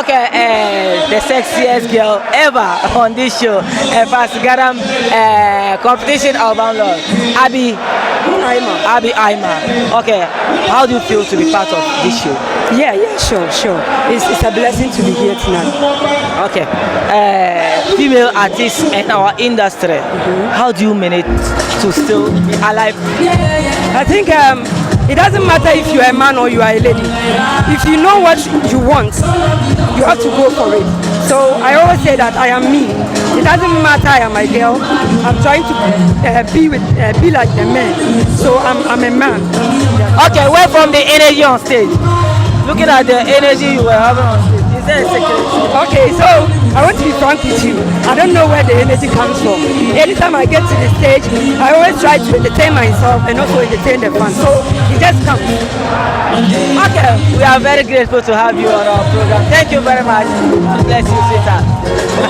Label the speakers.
Speaker 1: Okay, the sexiest girl ever on this show, First Garam competition of Lord, Abi Aima. Okay, how do you feel to be part of this show?
Speaker 2: Yeah, sure. It's a blessing to be here tonight.
Speaker 1: Okay, female artists in our industry, how do you manage to still be alive?
Speaker 2: I think it doesn't matter if you're a man or you are a lady. If you know what you want, you have to go for it. So I always say that I am me. It doesn't matter I am a girl. I'm trying to be like the men. So I'm a man.
Speaker 1: Okay, where from the energy on stage? Looking at the energy you were having on stage, is there a secret?
Speaker 2: Okay, so I want to be frank with you. I don't know where the energy comes from. Anytime I get to the stage, I always try to entertain myself and also entertain the fans. So it just comes.
Speaker 1: Okay, we are very grateful to have you on our program. Thank you very much. God bless you, sweetheart.